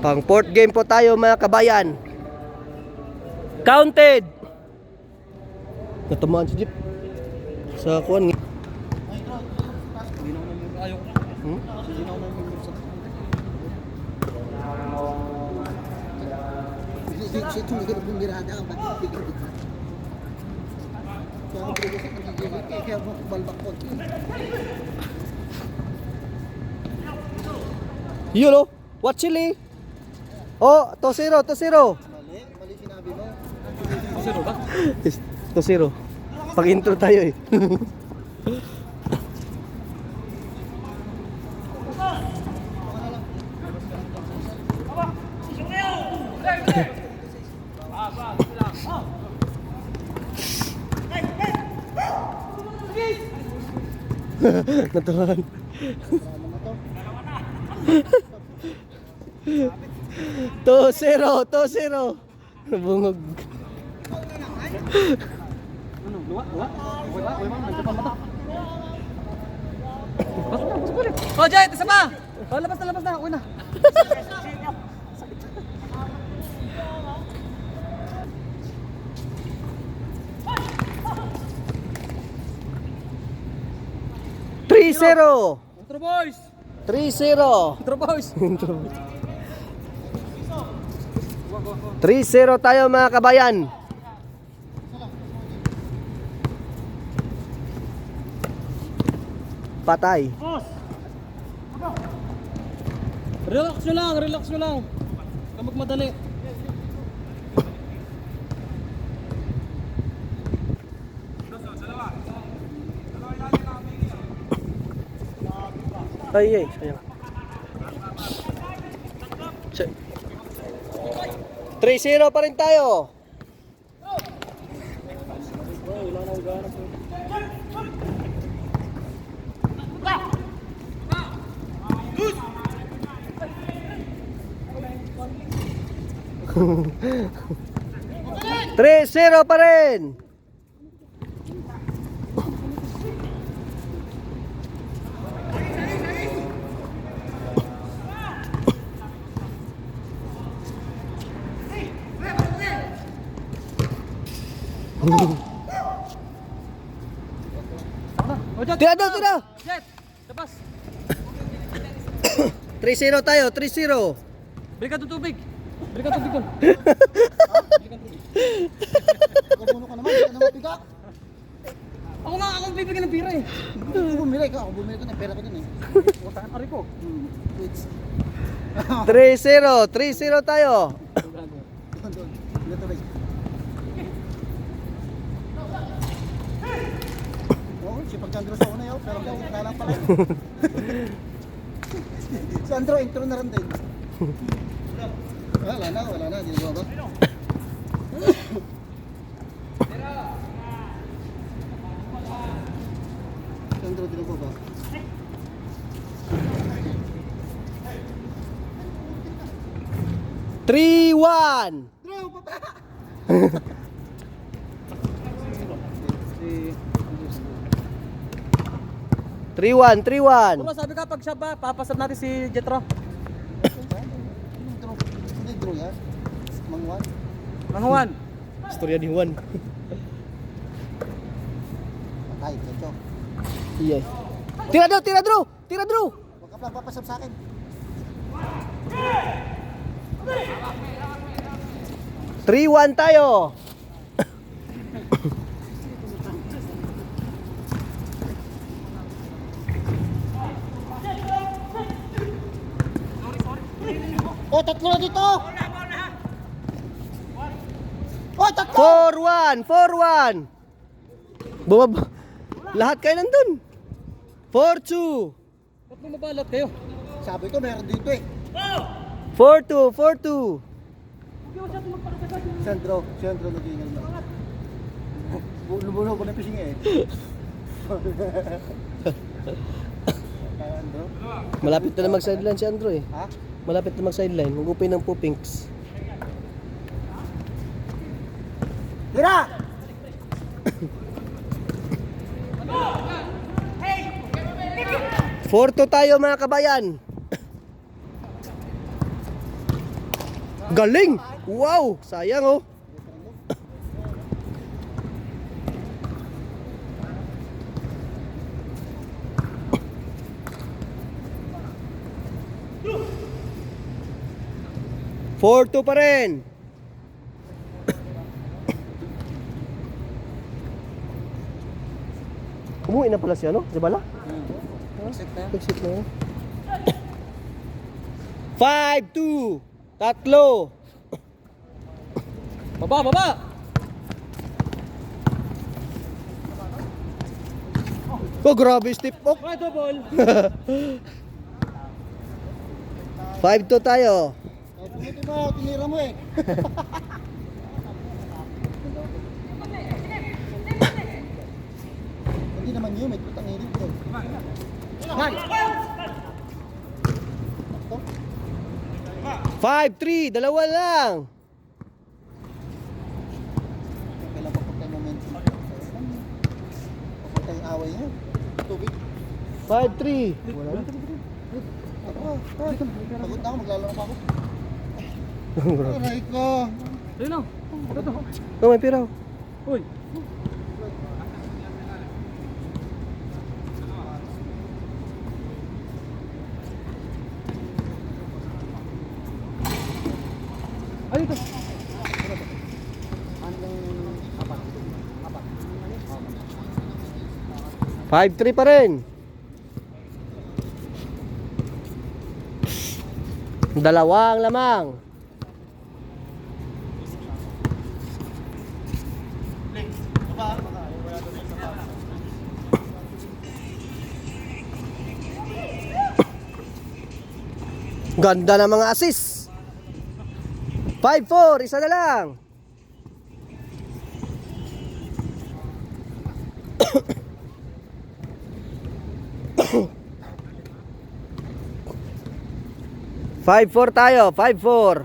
Pang fourth game po tayo mga kabayan. Counted. Natamaan si Jeep. Sa kuwan. Yun o. What chili? Oh, 2-0, 2-0. Mali sinabi mo. 2-0 ba? 2-0. Pag-intro tayo eh. Natural. 2-0, 2-0. Bungog. Ano? Luwa? Luwa? Uy, ma'am, nagkapan mata. Pasok ulit. Oh, Jet, isa pa! Oh, labas na. Uy na. Intro boys! 3-0. Intro boys! 3-0 tayo mga kabayan. Patay. Relax nyo lang. Huwag magmadali. Ay, sayang. 3-0 pa rin tayo. Tres 0 pa rin. Oh, Jet! Tira. Jet! Labas! 3-0 tayo, 3-0. Bili ka ng tubig doon. Ako buno ka naman, hindi ka naman piga. Ako bibigyan ng pira eh. Ako bumili ka ng pera ko dun eh. Utangan ari ko. Wait. 3-0 tayo. Doon. Dito ba? Oo, si Pagchandro sa una yun, pero daw na lang pala. Si Andro, intro na rin din. Wala na, di ba ba? Si Andro, di ba ba? Three, 1. Bro, papa! Si 3-1. Puro sabi ka pag siya ba, papasab natin si Jetro. Hindi, Drew yan. Mangwan. Manguan. Istorya ni Juan. Patay, kecho. Iya. Tira, Drew. Huwag ka lang papasab sa akin. 3-1 tayo. Oh, tatlo na dito! Oh, tatlo! 4-1. Lahat kayo nandun. 4-2. Ba't mo mabalot kayo? Sabi ko, meron dito eh. 4-2. Sandro nag-iingal na. Lumulo ko na fishing eh. Kaya Andro? Malapit na mag-sideline si Andrew eh. Ha? Malapit na mag-sideline. Mag-upay ng Pupinks. Tira! 4-2 tayo mga kabayan. Galing! Wow! Sayang oh. Four two pa rin. Umuwi na pala siya, no? Di ba la? Set na yan. Exit na yun. 5-2. Tatlo. Baba, baba! Oh, grabe step up. Mga double! 5-2 tayo. Ito mo, tinira mo eh. Hindi naman yun, may putang hilig ko. Man! 5-3. Dalawa lang. Kailan pa pagka momentum. Pagka yung away niya. Tubig. 5-3. Wala na. Pagod na ako, maglalaro pa ako. Aray ko. Ayun na! Ano to? Oh, may piraw. Uy! Ayun to! 5-3 pa rin. Dalawang lamang. Ganda ng mga assist. 5-4, isa na lang. Five four tayo, 5-4.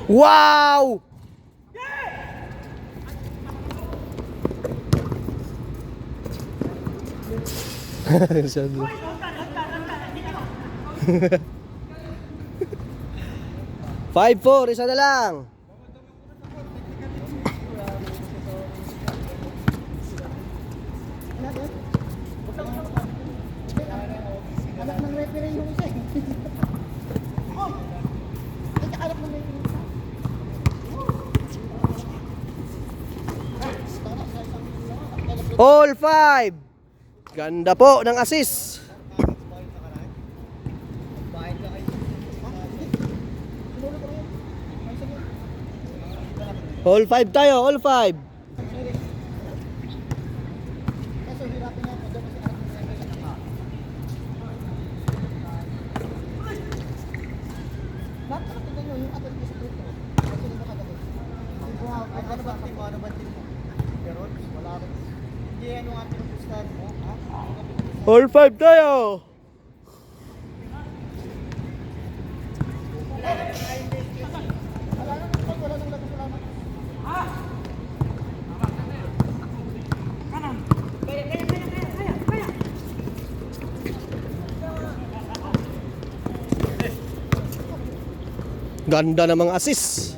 Wow! Sabi. 5-4, isa na lang. Anak ng referee yung isa eh. Anak ng referee. All 5. Ganda po ng assist. All 5 tayo, all 5. Ano ba team mo? Ano ba team mo? Pero wala rin. Hindi ano nga pinupustahan mo? All 5 tayo. Ganda ng mga assist.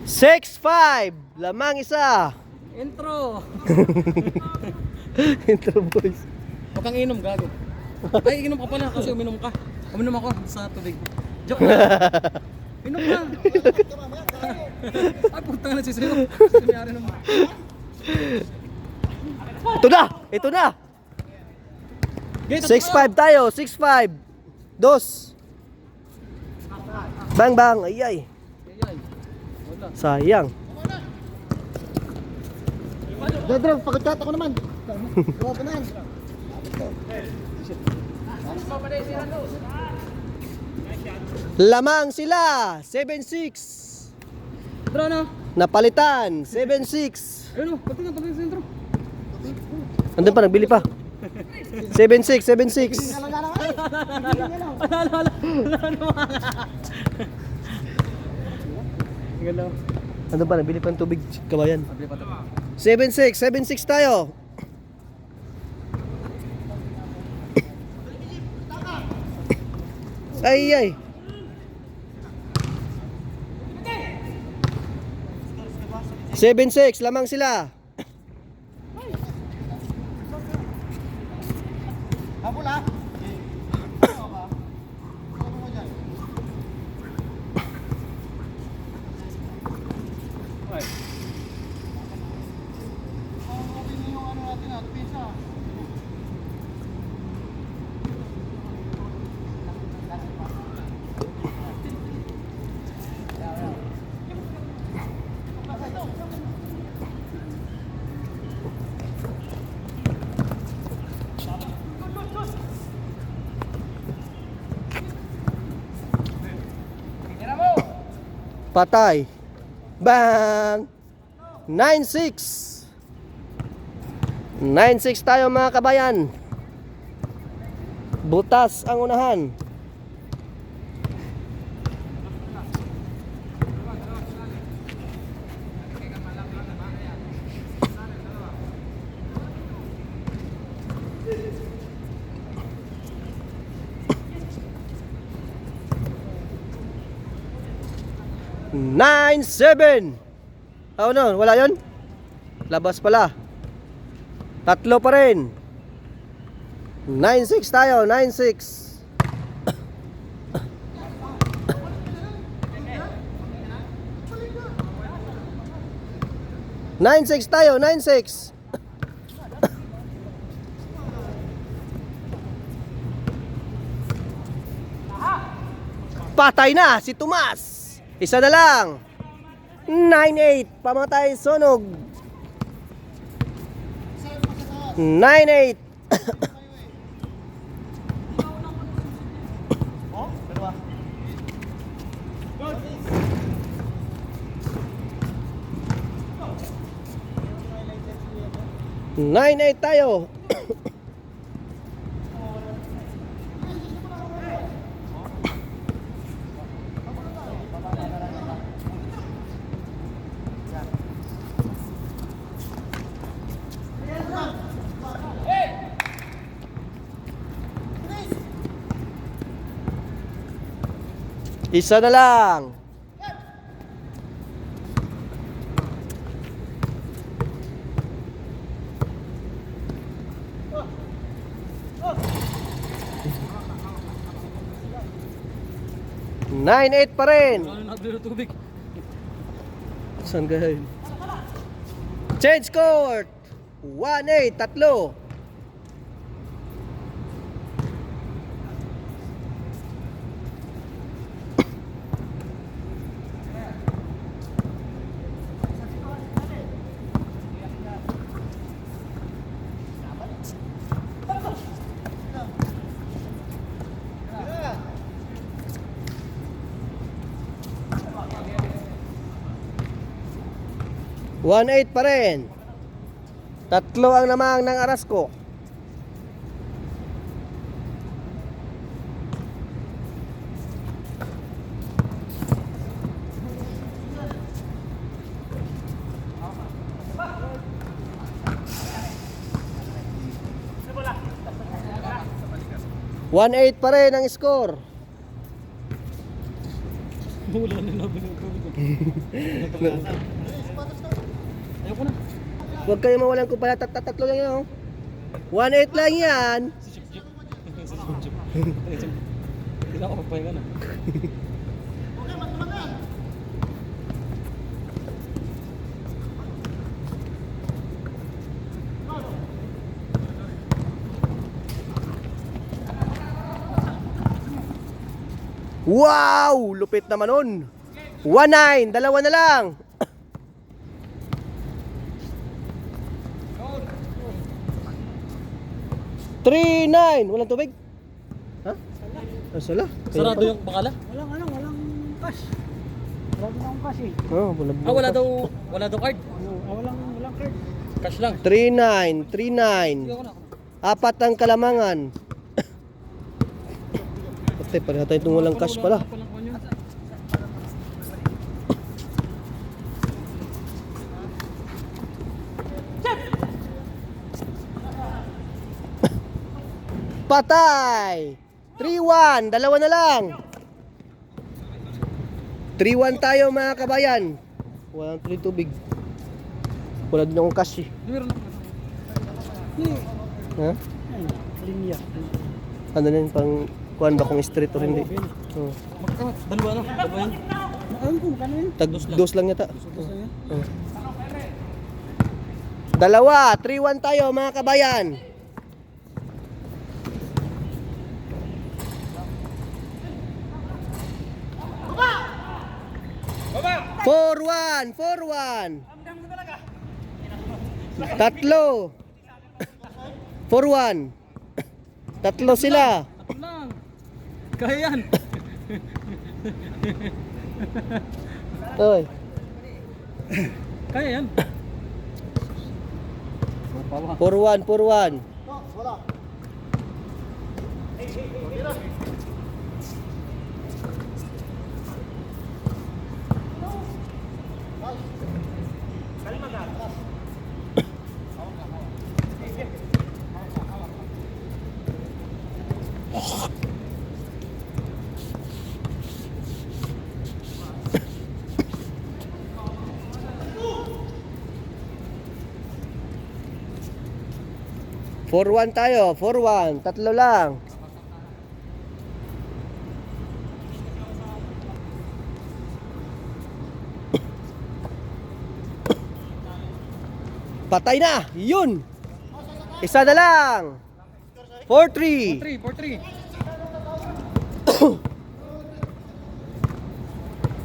Six five, lamang isa. Intro! Intro boys. Huwag kang inom, gago. Ay, inom ka pala kasi uminom ka. Uminom ako sa tubig. Joke lang. Inom ka. Ay, putang na sisiyo. Sinayari naman. Ito na, ito na. 6-5 tayo, 6-5. Dos. Bang bang, ay ay. Ay, wala. Sayang. Dedro, pagkat ako naman. Grabe na yan. Lamang sila, 7-6. Draw na. Napalitan, 7-6. Ayun o, pati sa intro. Andun pa, nagbili pa. 7-6, 7-6. Alam na naman. Galaw. Ano ba, nabili pang tubig, kabayan? Pabili pa to. 7-6, 7-6 tayo. Ay, ay. Seven six, lamang sila. Habol ha? Patay. Bang! 9-6. 9-6 tayo mga kabayan. Butas ang unahan. Nine, 7. Oh no, wala yon. Labas pala. Tatlo pa rin. 9-6 tayo, 9-6. Nine six tayo, 9-6. Patay na si Tomas. Isa na lang. 9-8. Pamatay sunog. 9-8. Oh, dalawa. 9-8 tayo. Isa na lang. Nine eight pa rin. Ano nabili ng tubig? Saan gayon? Change court. 1-8, tatlo. One eight pa rin. Tatlo ang lamang ng aras ko. One eight pa rin ang score. Wala na nabili ng tubig. Ayoko na. Huwag kayo mawalan ko pala. Tatlo lang yan. 1-8 lang yan. Si Chip Chip. Si Chip Chip. Hindi na ako magpahinga na. Wow! Lupit naman nun. 1-9. Dalawa na lang. Three, 9. Walang tubig? Ha? Sala. Sarado yung bakala? Walang cash. Wala din akong cash eh. Oh, Ah, wala daw card. Walang card. Cash lang. 3-9. 3-9. Sige, ako na. Apat ang kalamangan. Swerte, pareha tayo itong walang cash pala. Patay! 3-1, dalawa na lang. 3-1 tayo mga kabayan. Walang tuloy tubig. Wala din akong cash eh. Ha? Linya. Ano na yun, pang kuhan ba kung street or hindi? Oh. Dalawa na, dalawa yan. Ayun ko, kano yun? Tag dos lang yata. Dos lang yan. Oh. Dalawa, 3-1 tayo mga kabayan. Baba! 4-1. Tatlo. 4-1. Tatlo sila. Tatlo lang. Kaya yan. Oy. Kaya yan. 4-1. Wala. Four-one tayo, 4-1. Tatlo lang. Patay na! Yun! Isa na lang! 4-3. 4-3.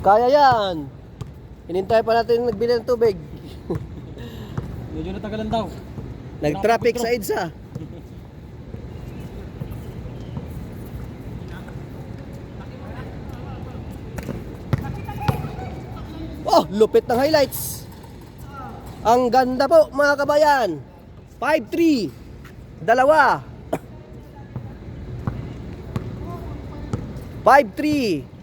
Kaya yan! Hinintay pa natin nagbili ng tubig. Medyo natagalan daw. Nag-traffic sa EDSA. Oh, lupit ng highlights. Ang ganda po mga kabayan. 5-3. Dalawa. 5-3.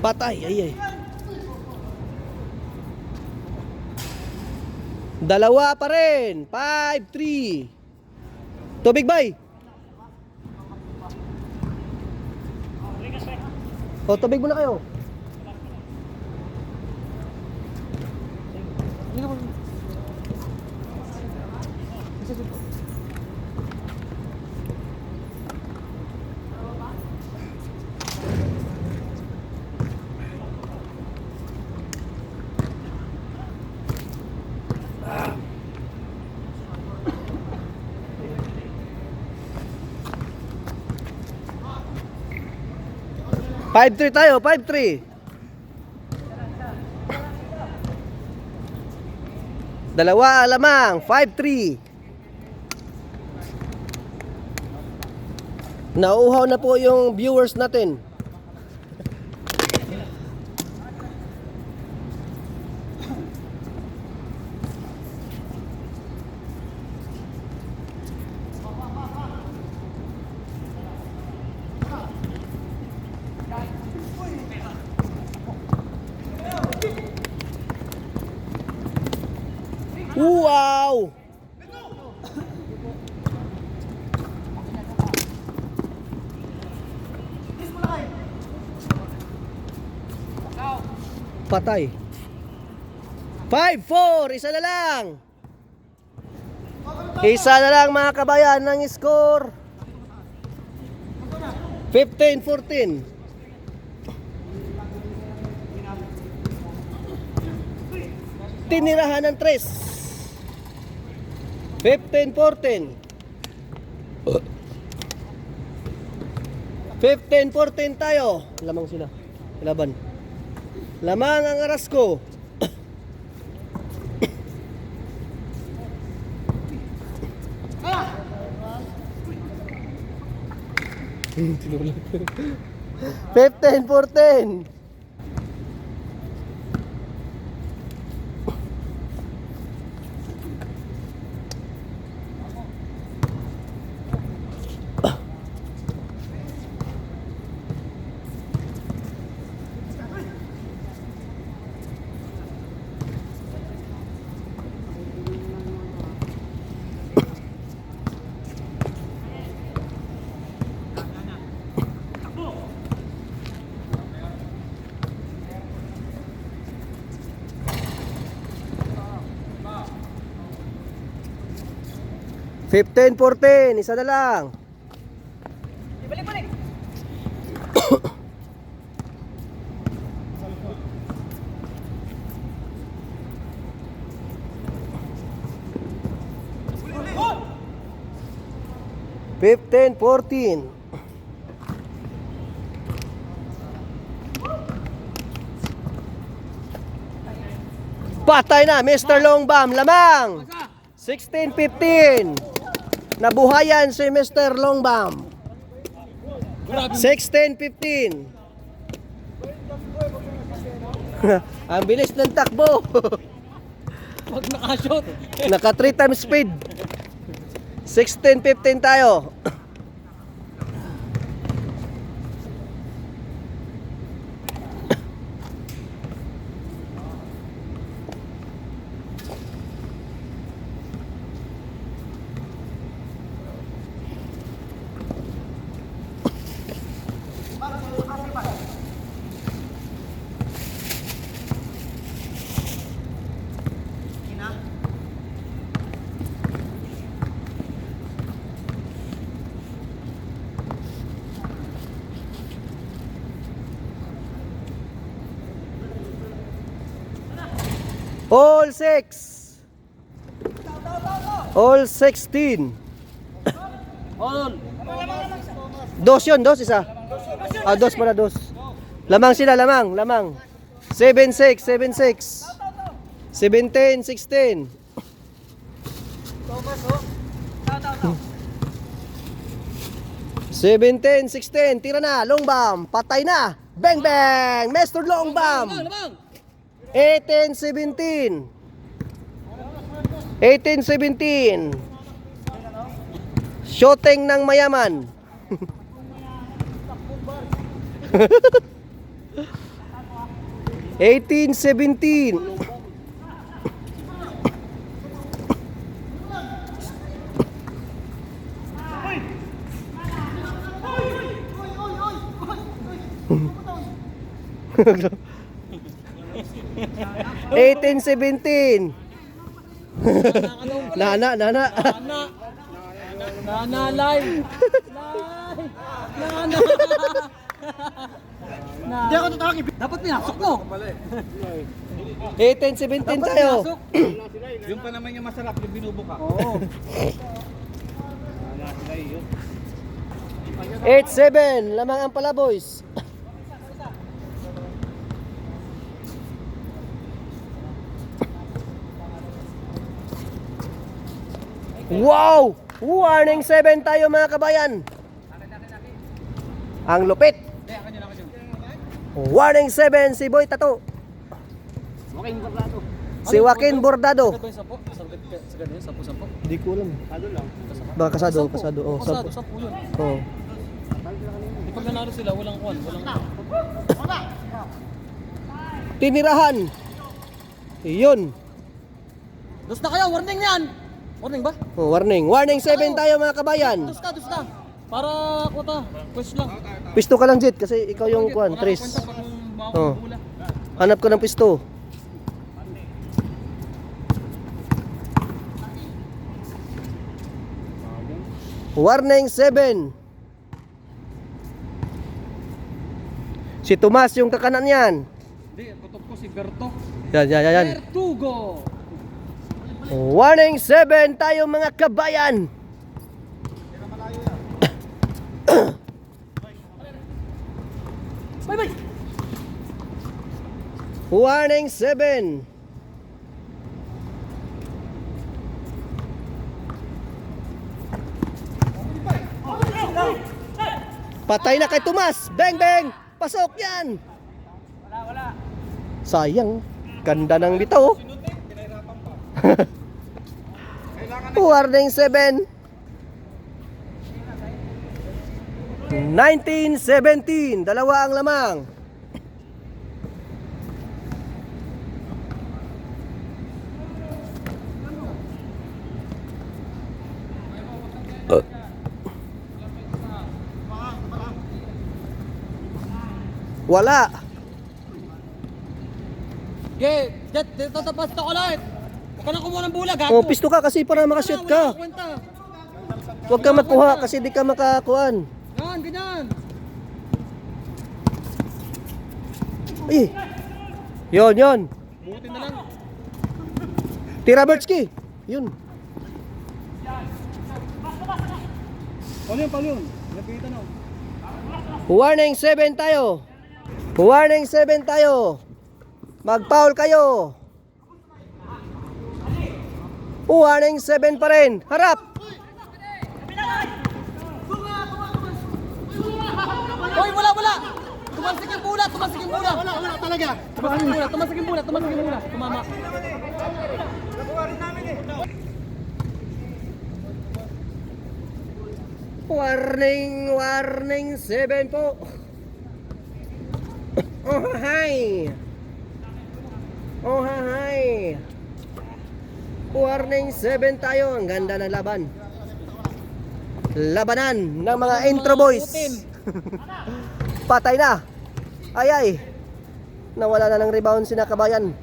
Patay, ay. Dalawa pa rin. 5-3. Tubig bay. O, tubig muna kayo. Five three tayo, 5-3. Dalawa lamang, 5-3. Nauuhaw na po yung viewers natin. Wow! Patay. 5-4, isa na lang. Isa na lang mga kabayan ng score. 15-14. Tinirahan ng 3. 15-14. 15-14 tayo. Lamang sila. Laban. Lamang ang Arasco. 15-14. Fifteen, 14, isa na lang. Balik. 15-14. Patay na, Mr. Longbam, lamang. 16-15. Nabuhayan si Mr. Longbam. 16-15. Ang bilis ng takbo. Pag nakashot. Naka 3 times speed. 16-15 tayo. All 6. All 16. All. Dos yun, dos isa. Ah, dos para dos. Lamang sila, lamang. 7-6, 7-6. 17-16. Thomas, oh. Tao. 17-16. Tira na, Longbam. Patay na. Bang bang. Mr. Longbam. Lamang. 18-17. 18-17. Shooting ng mayaman. 18-17. Eighteen, 17. Nana. Nana live. Nana. Hindi ako tatawag. Dapat pinasok mo. 18-17 tayo. Yung pa naman yung masarap, yung binubuka. Oo. 8-7. Lamang ang pala, boys. Wow! Warning 7 tayo mga kabayan. Ang lupit. Warning 7 si Boy Tato. Si Joaquin Bordado. Sa ganun, 10-10. Hindi ko alam. Baka kasado. Oh, Pasado, 10 yun. Oh. Pag nanalo sila, walang kwan. Tinirahan. Iyon. Dos na kayo, warning yan! Warning ba? Oh, warning. Warning 7 tayo mga kabayan. Dos ka. Para kwata, quest lang. Pisto ka lang, Jet, kasi ikaw yung kwan, Tris. Oh. Hanap ko ng pisto. Warning 7. Si Tomas yung kakanan yan. Hindi, tutok ko si Berto. Yan. Bertugo! Warning 7 tayo mga kabayan. Bye! Warning 7. Patay na kay Tomas. Bang, bang. Pasok yan. Sayang. Ganda ng bitaw. Warning 7. 19-17. Dalawa ang lamang. Wala. Okay, Jet, tatapas to ulit. Huwag ka na kumuha ng bola, gago. Oh, pisto ka kasi para makashoot ka. Wala akong kwenta. Huwag ka makuha kasi di ka makakuan. Yan, ganyan. Eh. Yon. Buti na lang. Tira Bertski. Yun. Paano yun? Lapitan o. Warning 7 tayo. Warning 7 tayo. Mag-foul kayo. Warning 7 pa rin. Harap. Hoy, wala. Tumasik yung bola. Wala talaga. Tumasik yung bola. Tumama. Warning 7 po. Oh hi. Warning 7 tayo. Ang ganda ng laban. Labanan ng mga intro boys. Patay na. Ay. Nawala na ng rebound si Nakabayan.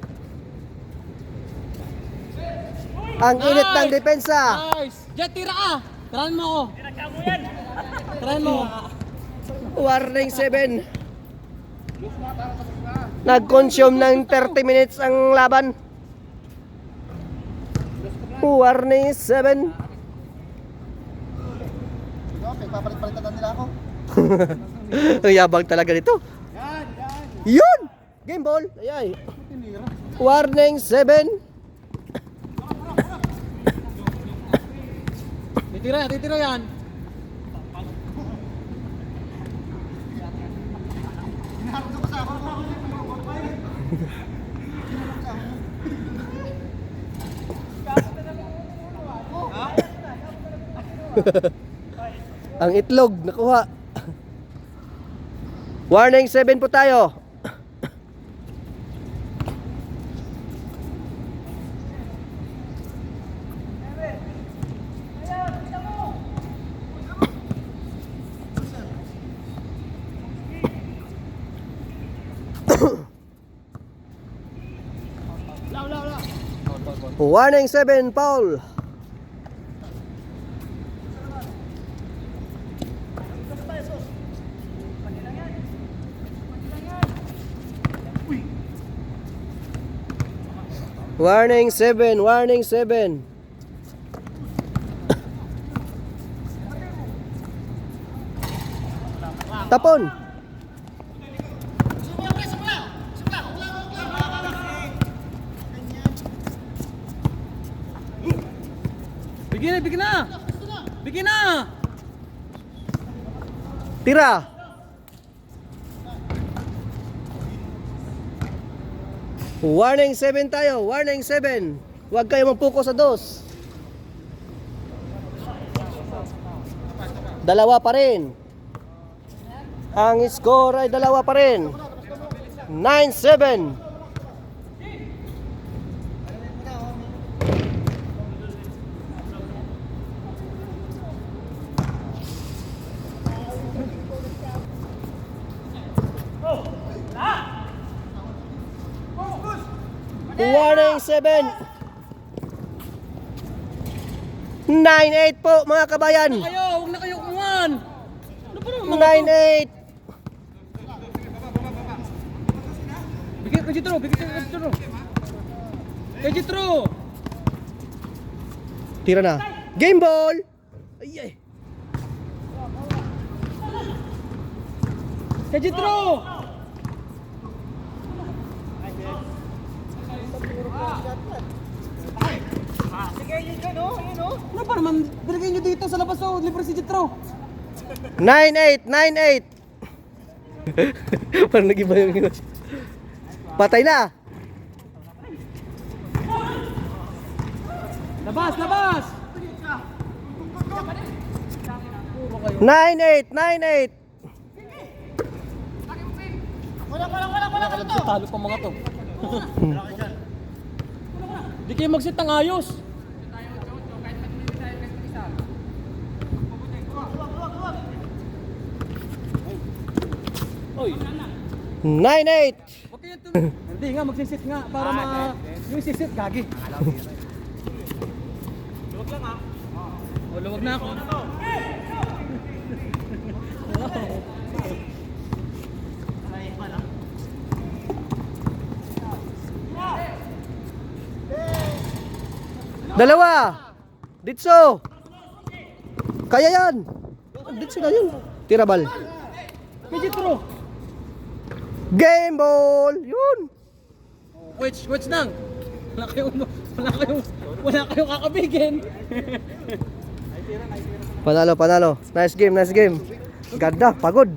Ang init ng depensa. Nice. Jet, tira ka. Tirahan mo ako. Tirahan mo. Warning 7. Nag-consume ng 30 minutes ang laban. Warning 7. Papalit-palitan nila ako. Ang yabang talaga nito. Yun! Game ball. Ayay. Warning 7. Titira yan. Ang itlog nakuha. Warning 7 po tayo. Warning 7 foul. Warning 7. Tapon. Bigyan na. Tira. Warning 7 tayo. Warning 7. Huwag kayo magpuko sa dos. Dalawa pa rin. Ang score ay dalawa pa rin. 9-7. Warning 7. 9-8 po mga kabayan. Huwag na kayo kuman. Ano ba naman mga 9-8. Bigyan ka Jitro. Kay Jitro. Tira na. Game ball. Ay. Kay Jitro. Sige, yun, oh. Ano ba naman? Bilagay nyo dito sa labas o libre si Jitro. 9-8, 9-8. Parang nag-iba yung inos. Patay na. Labas, labas! 9-8, 9-8. Talo pa mga to. Di kayo mag-set ng ayos. Oy, 9-8. okay yan to. Hindi nga, magsisit nga para yung sisit, gagi. Luwag lang ha. O, luwag na ako. Dalawa. Ditso. Kaya yan. Ditso na yun. Tirabal. Medyo true. Game ball. Yun. Which nang? Wala kayong kakabigin. Panalo, panalo. Nice game, nice game. Ganda, pagod.